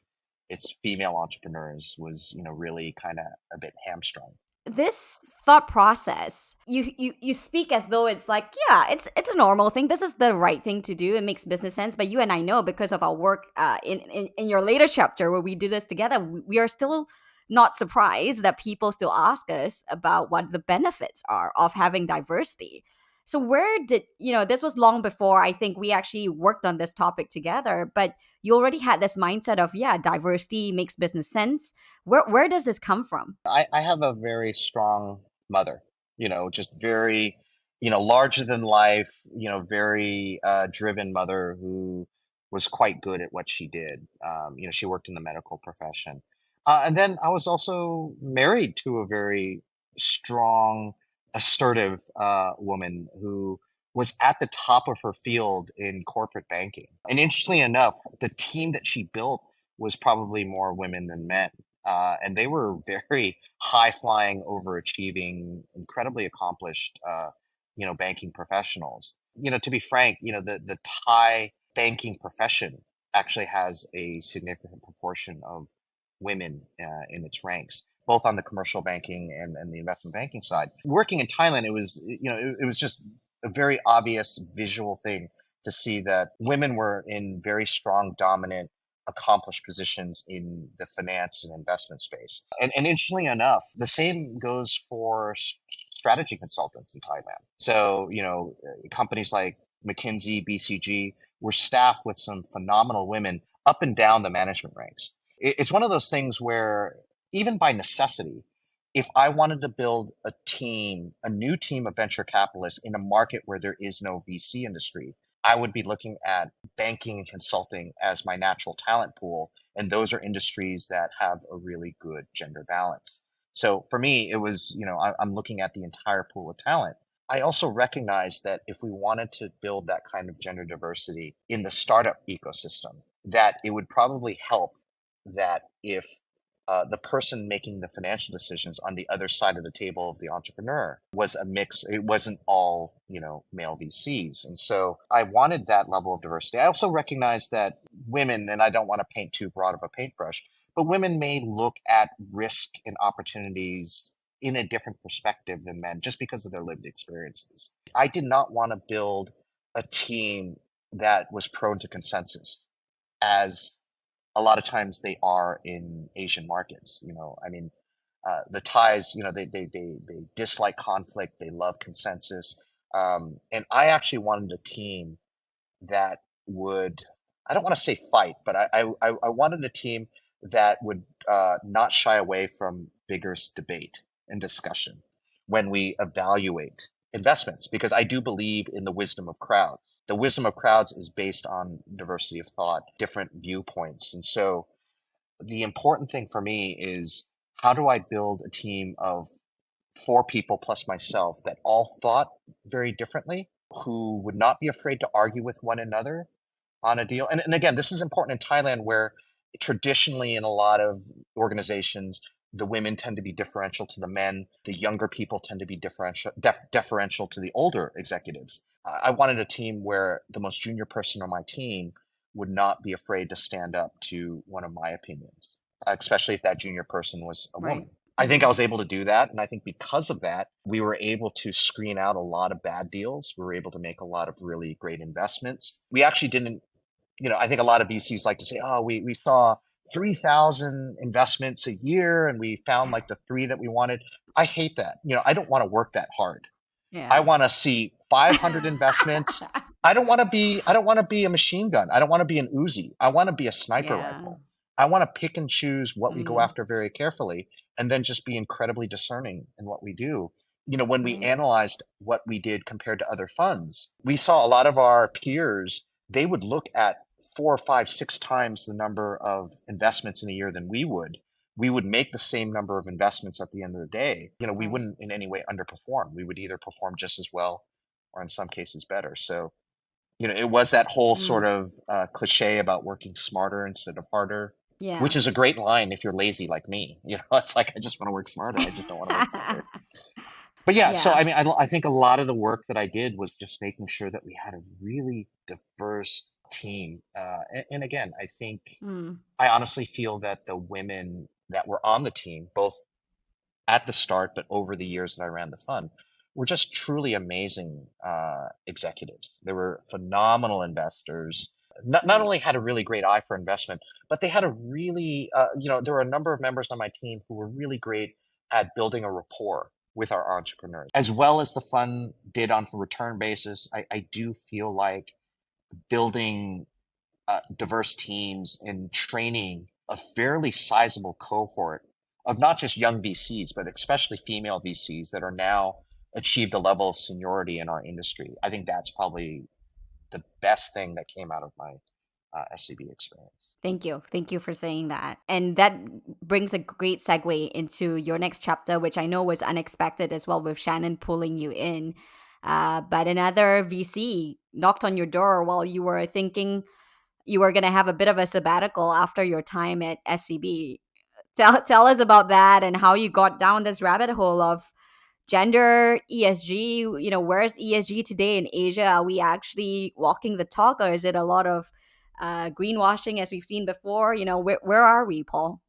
its female entrepreneurs was, really kind of a bit hamstrung. This thought process, you speak as though it's like, yeah, it's a normal thing, this is the right thing to do, it makes business sense. But you and I know, because of our work in your later chapter where we do this together, we are still not surprised that people still ask us about what the benefits are of having diversity. So where did, this was long before I think we actually worked on this topic together, but you already had this mindset of, yeah, diversity makes business sense. Where does this come from? I have a very strong mother, just very, larger than life, very driven mother who was quite good at what she did. She worked in the medical profession. And then I was also married to a very strong, assertive woman who was at the top of her field in corporate banking. And interestingly enough, the team that she built was probably more women than men. And they were very high flying, overachieving, incredibly accomplished, banking professionals. To be frank, the Thai banking profession actually has a significant proportion of women in its ranks, both on the commercial banking and the investment banking side. Working in Thailand, it was just a very obvious visual thing to see that women were in very strong, dominant, accomplished positions in the finance and investment space. And interestingly enough, the same goes for strategy consultants in Thailand. So, companies like McKinsey, BCG were staffed with some phenomenal women up and down the management ranks. It's one of those things where, even by necessity, if I wanted to build a new team of venture capitalists in a market where there is no VC industry, I would be looking at banking and consulting as my natural talent pool. And those are industries that have a really good gender balance. So for me, it was, I'm looking at the entire pool of talent. I also recognize that if we wanted to build that kind of gender diversity in the startup ecosystem, that it would probably help that if the person making the financial decisions on the other side of the table of the entrepreneur was a mix. It wasn't all, male VCs. And so I wanted that level of diversity. I also recognize that women, and I don't want to paint too broad of a paintbrush, but women may look at risk and opportunities in a different perspective than men just because of their lived experiences. I did not want to build a team that was prone to consensus, as a lot of times they are in Asian markets. The Thais, they dislike conflict, they love consensus, and I actually wanted a team that would, I don't want to say fight, but I wanted a team that would not shy away from vigorous debate and discussion when we evaluate investments, because I do believe in the wisdom of crowds. The wisdom of crowds is based on diversity of thought, different viewpoints. And so the important thing for me is, how do I build a team of four people plus myself that all thought very differently, who would not be afraid to argue with one another on a deal. And again, this is important in Thailand, where traditionally in a lot of organizations, the women tend to be differential to the men. The younger people tend to be deferential to the older executives. I wanted a team where the most junior person on my team would not be afraid to stand up to one of my opinions, especially if that junior person was a Right. woman. I think I was able to do that. And I think because of that, we were able to screen out a lot of bad deals. We were able to make a lot of really great investments. We actually didn't, I think a lot of VCs like to say, oh, we saw 3,000 investments a year and we found like the three that we wanted. I hate that. I don't want to work that hard. I Yeah. want to see 500 investments. I don't want to be a machine gun. I don't want to be an Uzi. I want to be a sniper Yeah. rifle. I want to pick and choose what we go Mm, after very carefully, and then just be incredibly discerning in what we do. When we right. analyzed what we did compared to other funds, we saw a lot of our peers, they would look at 4, 5, 6 times the number of investments in a year than we would. We would make the same number of investments at the end of the day. We Right. wouldn't in any way underperform. We would either perform just as well or in some cases better. So, it was that whole Mm, sort of cliche about working smarter instead of harder, which yeah. is a great line if you're lazy like me. It's like, I just want to work smarter. I just don't want to work harder. But yeah, so Yeah. I mean, I think a lot of the work that I did was just making sure that we had a really diverse team. And again, I think Mm, I honestly feel that the women that were on the team, both at the start, but over the years that I ran the fund, were just truly amazing executives. They were phenomenal investors. Not right. only had a really great eye for investment, but they had a really, there were a number of members on my team who were really great at building a rapport with our entrepreneurs, as well as the fund did on a return basis. I do feel like building diverse teams and training a fairly sizable cohort of not just young VCs, but especially female VCs that are now achieved a level of seniority in our industry. I think that's probably the best thing that came out of my SCB experience. Thank you. Thank you for saying that. And that brings a great segue into your next chapter, which I know was unexpected as well, with Shannon pulling you in. But another VC knocked on your door while you were thinking you were going to have a bit of a sabbatical after your time at SCB. Tell us about that and how you got down this rabbit hole of gender, ESG. Where's ESG today in Asia? Are we actually walking the talk, or is it a lot of greenwashing as we've seen before? Where are we, Paul?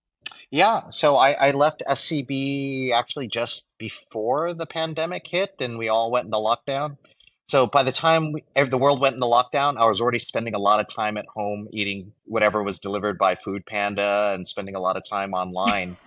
Yeah, so I left SCB actually just before the pandemic hit and we all went into lockdown. So by the time the world went into lockdown, I was already spending a lot of time at home eating whatever was delivered by Food Panda and spending a lot of time online.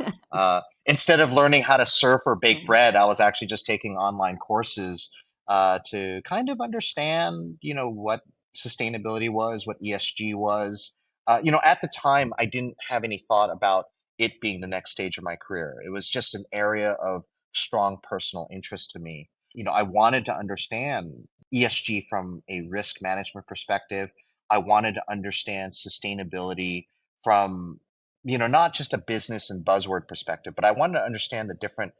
Instead of learning how to surf or bake Yeah. bread, I was actually just taking online courses to kind of understand, what sustainability was, what ESG was. At the time, I didn't have any thought about it being the next stage of my career. It was just an area of strong personal interest to me. I wanted to understand ESG from a risk management perspective. I wanted to understand sustainability from, not just a business and buzzword perspective, but I wanted to understand the different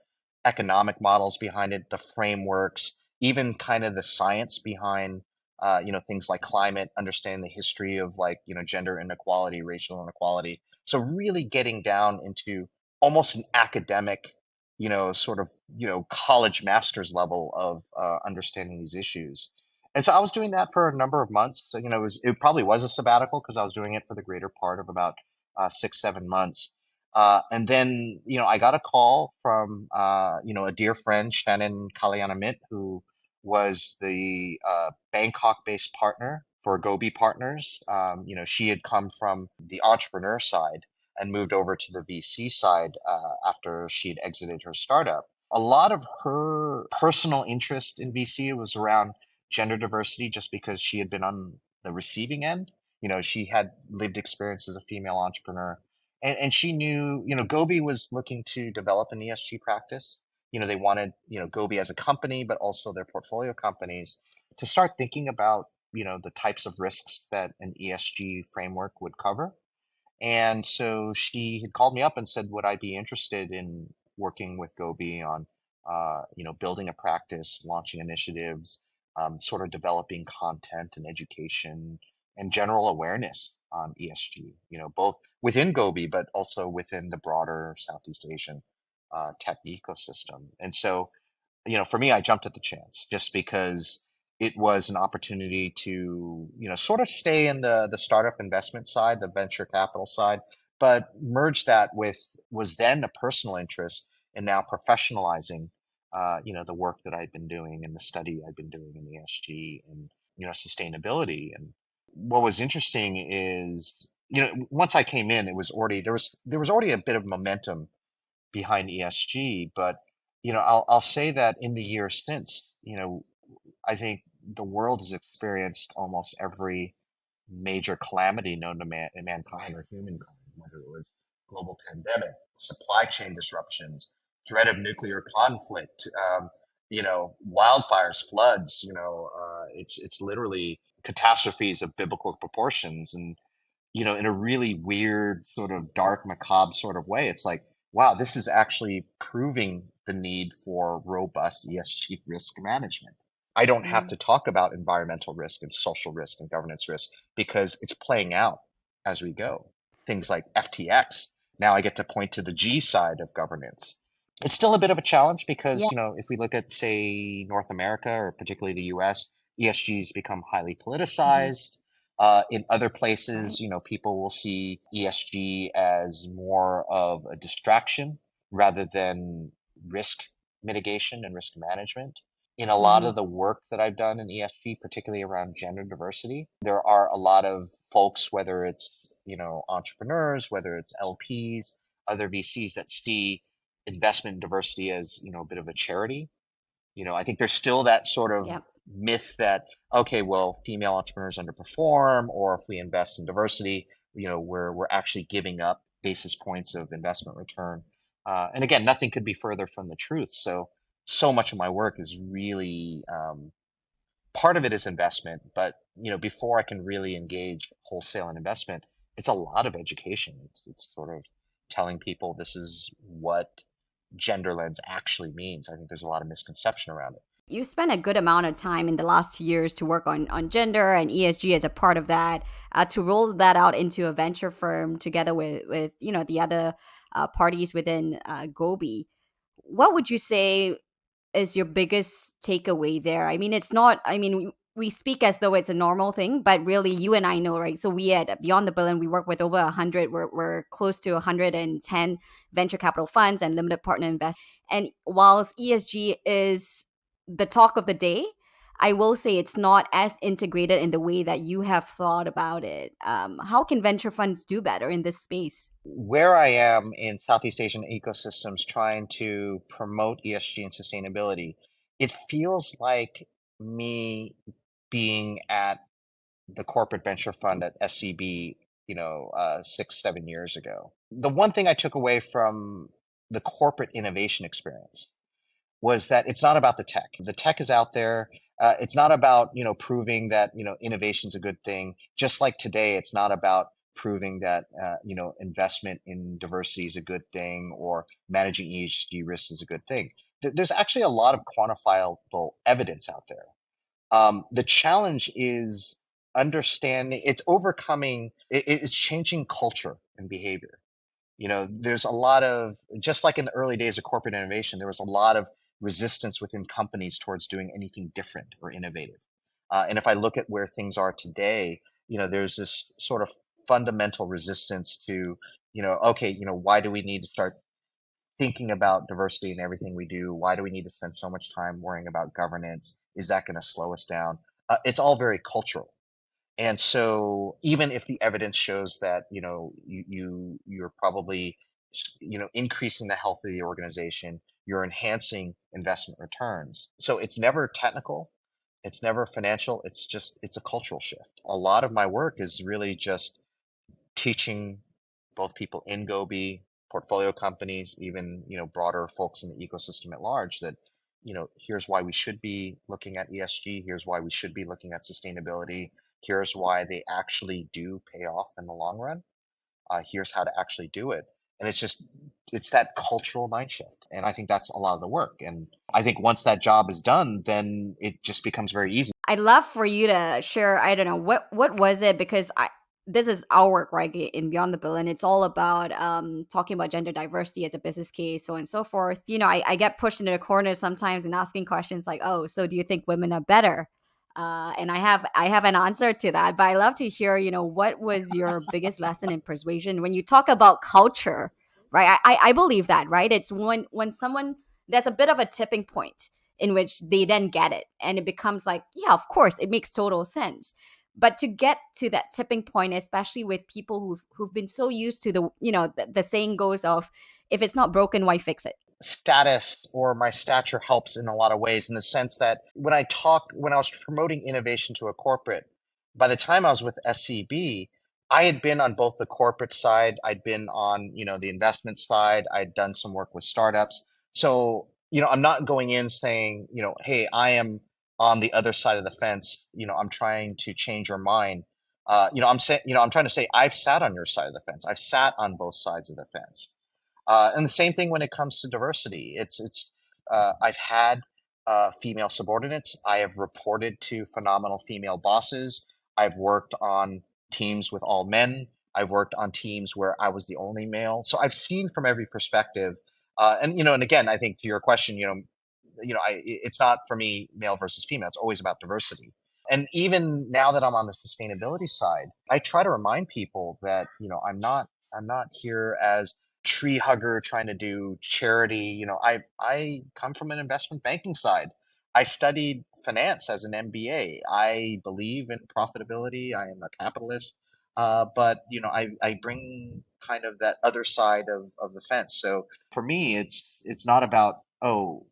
economic models behind it, the frameworks, even kind of the science behind, things like climate, understanding the history of like, gender inequality, racial inequality. So really getting down into almost an academic, sort of, college master's level of understanding these issues. And so I was doing that for a number of months. So, it probably was a sabbatical because I was doing it for the greater part of about 6, 7 months. And then, I got a call from, a dear friend, Shannon Kalyanamit, who was the Bangkok-based partner for Gobi Partners. She had come from the entrepreneur side and moved over to the VC side after she had exited her startup. A lot of her personal interest in VC was around gender diversity, just because she had been on the receiving end. She had lived experience as a female entrepreneur, and she knew, Gobi was looking to develop an ESG practice. They wanted, Gobi as a company, but also their portfolio companies to start thinking about, the types of risks that an ESG framework would cover. And so she had called me up and said, would I be interested in working with Gobi on, building a practice, launching initiatives, sort of developing content and education and general awareness on ESG, both within Gobi, but also within the broader Southeast Asian tech ecosystem. And so, for me, I jumped at the chance just because it was an opportunity to, sort of stay in the startup investment side, the venture capital side, but merge that with was then a personal interest and now professionalizing, the work that I'd been doing and the study I'd been doing in ESG and, sustainability. And what was interesting is, once I came in, it was already there was already a bit of momentum behind ESG. But I'll say that in the years since, I think the world has experienced almost every major calamity known to mankind or humankind, whether it was global pandemic, supply chain disruptions, threat of nuclear conflict, wildfires, floods. It's literally catastrophes of biblical proportions. And in a really weird, sort of dark, macabre sort of way, it's like, wow, this is actually proving the need for robust ESG risk management. I don't have Mm. to talk about environmental risk and social risk and governance risk because it's playing out as we go. Things like FTX. Now I get to point to the G side of governance. It's still a bit of a challenge Yeah. because, if we look at, say, North America or particularly the US, ESG has become highly Hmm. politicized. In other Right. places, people will see ESG as more of a distraction rather than risk mitigation and risk management. In a lot Hmm. of the work that I've done in ESG, particularly around gender diversity, there are a lot of folks, whether it's, entrepreneurs, whether it's LPs, other VCs that see investment diversity as, a bit of a charity. I think there's still that sort of Yeah. myth that, okay, well, female entrepreneurs underperform, or if we invest in diversity, we're actually giving up basis points of investment return. And again, nothing could be further from the truth. So much of my work is really, part of it is investment, but before I can really engage wholesale in investment, it's a lot of education. It's sort of telling people this is what gender lens actually means. I think there's a lot of misconception around it. You spent a good amount of time in the last 2 years to work on gender and ESG as a part of that, to roll that out into a venture firm together with the other parties within Gobi. What would you say is your biggest takeaway there? I mean, it's not, I mean, we speak as though it's a normal thing, but really, you and I know, right? So we at Beyond the Billion, we work with over 100, we're close to 110 venture capital funds and limited partner investors. And whilst ESG is the talk of the day, I will say it's not as integrated in the way that you have thought about it. How can venture funds do better in this space? Where I am in Southeast Asian ecosystems trying to promote ESG and sustainability, it feels like me being at the corporate venture fund at SCB, 6, 7 years ago. The one thing I took away from the corporate innovation experience was that it's not about the tech. The tech is out there. It's not about, proving that, innovation's a good thing. Just like today, it's not about proving that, investment in diversity is a good thing or managing ESG risks is a good thing. There's actually a lot of quantifiable evidence out there. The challenge is understanding, it's overcoming, it's changing culture and behavior. There's a lot of, just like in the early days of corporate innovation, there was a lot of resistance within companies towards doing anything different or innovative. And if I look at where things are today, there's this sort of fundamental resistance to, okay, why do we need to start thinking about diversity in everything we do? Why do we need to spend so much time worrying about governance? Is that going to slow us down? It's all very cultural. And so even if the evidence shows that, you're probably, increasing the health of the organization, you're enhancing investment returns. So it's never technical, it's never financial, it's a cultural shift. A lot of my work is really just teaching both people in Gobi, portfolio companies, even, broader folks in the ecosystem at large that, here's why we should be looking at ESG, here's why we should be looking at sustainability, here's why they actually do pay off in the long run. Here's how to actually do it. And it's that cultural mind shift. And I think that's a lot of the work. And I think once that job is done, then it just becomes very easy. I'd love for you to share, I don't know, what was it? Because this is our work, right, in Beyond the Bill, and it's all about talking about gender diversity as a business case, so on and so forth. I get pushed into the corner sometimes and asking questions like, oh, so do you think women are better? And I have an answer to that, but I love to hear, what was your biggest lesson in persuasion when you talk about culture, right? I believe that, right? It's when someone, there's a bit of a tipping point in which they then get it, and it becomes like, yeah, of course, it makes total sense. But to get to that tipping point, especially with people who've been so used to the saying goes of, if it's not broken, why fix it? Status or my stature helps in a lot of ways in the sense that when I was promoting innovation to a corporate, by the time I was with SCB, I had been on both the corporate side, I'd been on, the investment side, I'd done some work with startups. So, I'm not going in saying, hey, I am on the other side of the fence, I'm trying to change your mind. I'm saying, I'm trying to say I've sat on your side of the fence. I've sat on both sides of the fence. And the same thing when it comes to diversity. I've had female subordinates. I have reported to phenomenal female bosses. I've worked on teams with all men. I've worked on teams where I was the only male. So I've seen from every perspective. And again, I think to your question, it's not for me male versus female. It's always about diversity. And even now that I'm on the sustainability side, I try to remind people that, I'm not here as tree hugger trying to do charity. I come from an investment banking side. I studied finance as an MBA. I believe in profitability. I am a capitalist. But I bring kind of that other side of the fence. So for me, it's not about, oh,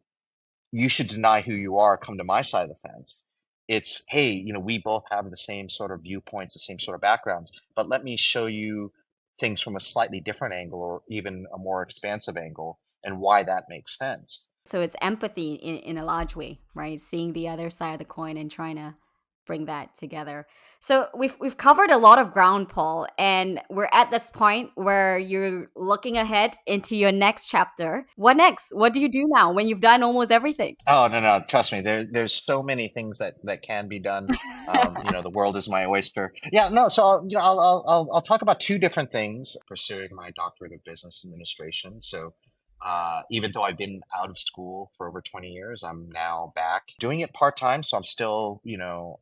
you should deny who you are, come to my side of the fence. It's, hey, we both have the same sort of viewpoints, the same sort of backgrounds, but let me show you things from a slightly different angle or even a more expansive angle and why that makes sense. So it's empathy in a large way, right? Seeing the other side of the coin and trying to bring that together. So we've covered a lot of ground, Paul, and we're at this point where you're looking ahead into your next chapter. What next? What do you do now when you've done almost everything? Oh, no, no, trust me. There's so many things that can be done. The world is my oyster. Yeah, no. So I'll talk about two different things. Pursuing my doctorate of business administration. So even though I've been out of school for over 20 years, I'm now back doing it part time. So I'm still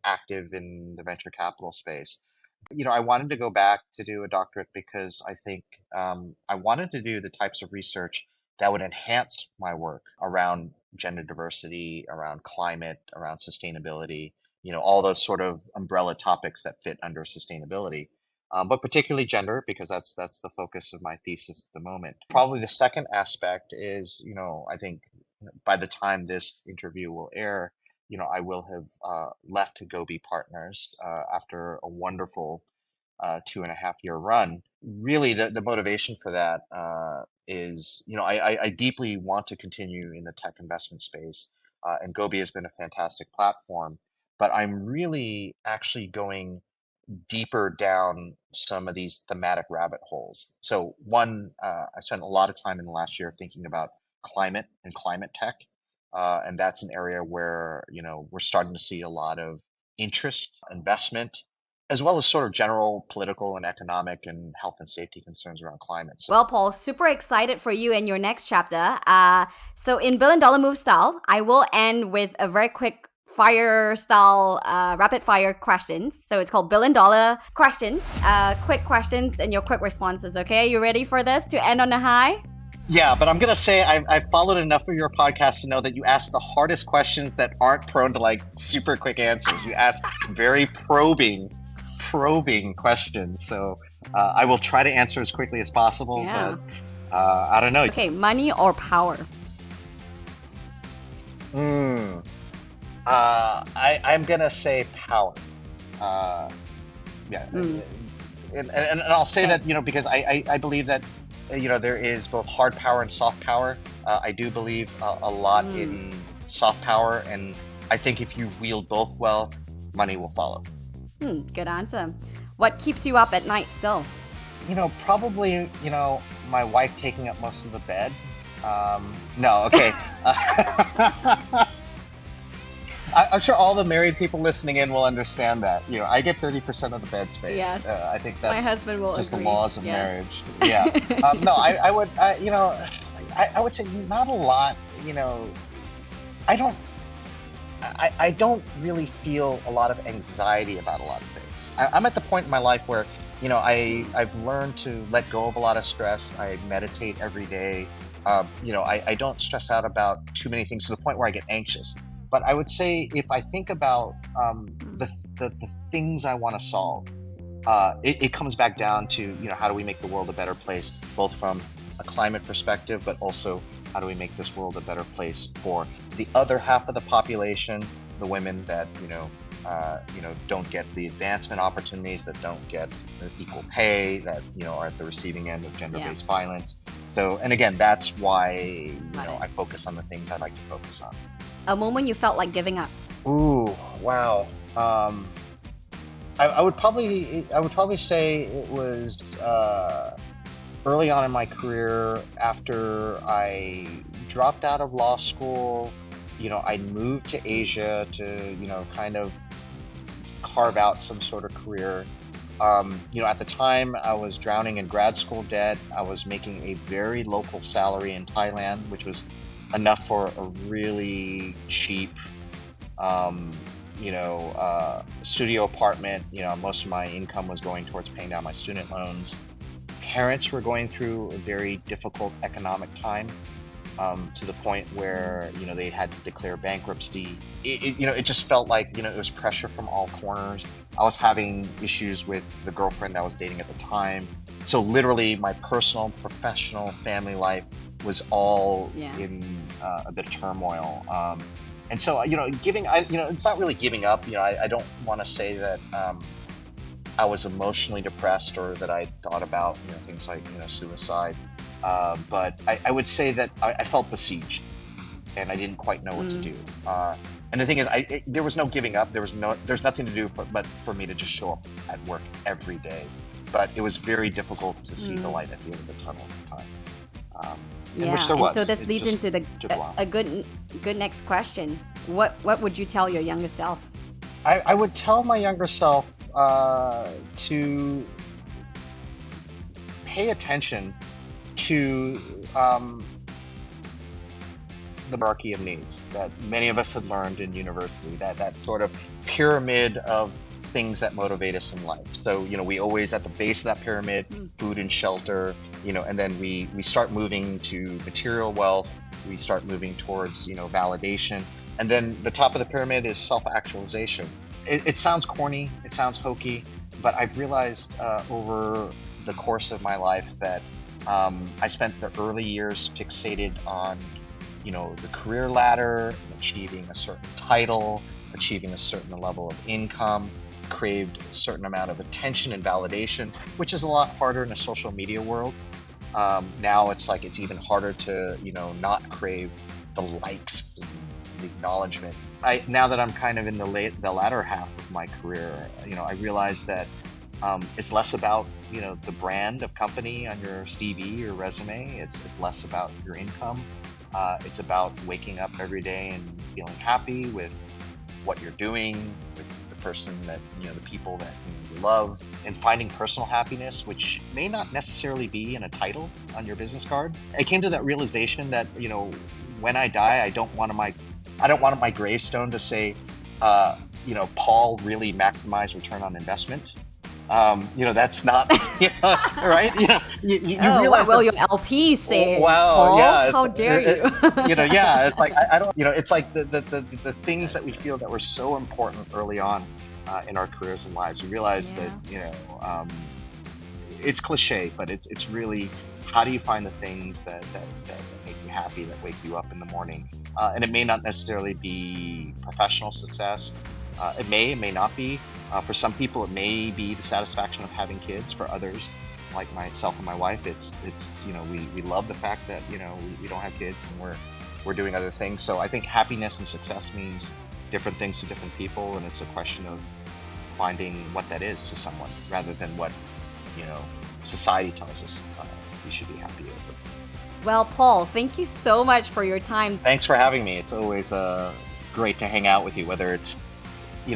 active in the venture capital space. I wanted to go back to do a doctorate because I think I wanted to do the types of research that would enhance my work around gender diversity, around climate, around sustainability, all those sort of umbrella topics that fit under sustainability. But particularly gender, because that's the focus of my thesis at the moment. Probably the second aspect is, I think by the time this interview will air, I will have left to Gobi Partners after a wonderful 2.5 year run. Really, the motivation for that is, I deeply want to continue in the tech investment space, and Gobi has been a fantastic platform. But I'm really actually going deeper down some of these thematic rabbit holes. So one, I spent a lot of time in the last year thinking about climate and climate tech. And that's an area where, we're starting to see a lot of interest, investment, as well as sort of general political and economic and health and safety concerns around climate. So, Well, Paul, super excited for you in your next chapter. So in Billion Dollar Move style, I will end with a very quick fire style rapid fire questions. So it's called Billion Dollar questions, quick questions and your quick responses. Okay, are you ready for this to end on a high? yeah, but I'm going to say I've followed enough of your podcast to know that you ask the hardest questions that aren't prone to like super quick answers. You ask very probing questions. So I will try to answer as quickly as possible, Yeah. but I don't know. Okay, money or power? I'm going to say power. Yeah. And I'll say that, because I believe that, there is both hard power and soft power. I do believe a lot in soft power. And I think if you wield both well, money will follow. Good answer. What keeps you up at night still? Probably, my wife taking up most of the bed. No, okay. I'm sure all the married people listening in will understand that. I get 30% of the bed space. Yes. I think that's My husband will just agree. the laws of Yes. marriage. Yeah. No, I would, I would say not a lot. I don't really feel a lot of anxiety about a lot of things. I'm at the point in my life where, I've learned to let go of a lot of stress. I meditate every day. I don't stress out about too many things to the point where I get anxious. But I would say if I think about the things I want to solve, it comes back down to, how do we make the world a better place, both from a climate perspective, but also how do we make this world a better place for the other half of the population, the women that, don't get the advancement opportunities, that don't get the equal pay, that, are at the receiving end of gender-based violence. So, and again, that's why, I focus on the things I like to focus on. A moment you felt like giving up? Ooh, wow. I would probably say it was early on in my career after I dropped out of law school. I moved to Asia to kind of carve out some sort of career. At the time I was drowning in grad school debt. I was making a very local salary in Thailand, which was enough for a really cheap studio apartment. Most of my income was going towards paying down my student loans. Parents were going through a very difficult economic time, to the point where they had to declare bankruptcy. It just felt like it was pressure from all corners. I was having issues with the girlfriend I was dating at the time. So literally my personal, professional, family life was all in a bit of turmoil. And so, it's not really giving up. I don't want to say that I was emotionally depressed or that I thought about, things like, suicide. But I would say that I felt besieged. and I didn't quite know what to do. And the thing is, there was no giving up. There's nothing to do but for me to just show up at work every day. But it was very difficult to see the light at the end of the tunnel at the time. Which there was. So this leads into a good next question. What would you tell your younger self? I would tell my younger self to pay attention to the hierarchy of needs that many of us had learned in university, that sort of pyramid of things that motivate us in life. So, we always at the base of that pyramid, food and shelter, and then we start moving to material wealth, we start moving towards, validation. And then the top of the pyramid is self-actualization. It sounds corny, it sounds hokey, but I've realized over the course of my life that I spent the early years fixated on, the career ladder, achieving a certain title, achieving a certain level of income, craved a certain amount of attention and validation, which is a lot harder in a social media world. Now it's even harder to, not crave the likes and the acknowledgement. Now that I'm kind of in the latter half of my career, I realize that it's less about, the brand of company on your CV or resume. It's less about your income. It's about waking up every day and feeling happy with what you're doing, with the person that, the people that you love, and finding personal happiness, which may not necessarily be in a title on your business card. I came to that realization that, when I die, I don't want my gravestone to say, Paul really maximized return on investment. That's not, right? You realize what will your LP say? Wow, Paul? yeah. How dare you? Yeah, it's like, I don't, it's like the things that we feel that were so important early on in our careers and lives. We realize that, it's cliche, but it's really, how do you find the things that make you happy, that wake you up in the morning? And it may not necessarily be professional success. It may not be. For some people, it may be the satisfaction of having kids. For others, like myself and my wife, it's we love the fact that we don't have kids and we're doing other things. So I think happiness and success means different things to different people, and it's a question of finding what that is to someone, rather than what society tells us we should be happy over. Well, Paul, thank you so much for your time. Thanks for having me. It's always great to hang out with you, whether it's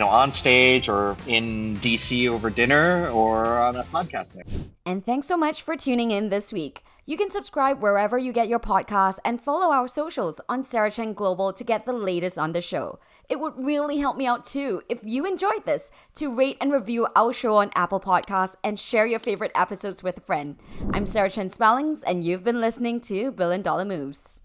on stage or in DC over dinner or on a podcast. And thanks so much for tuning in this week. You can subscribe wherever you get your podcasts and follow our socials on Sarah Chen Global to get the latest on the show. It would really help me out too if you enjoyed this to rate and review our show on Apple Podcasts and share your favorite episodes with a friend. I'm Sarah Chen-Spellings, and you've been listening to $1 Billion Moves.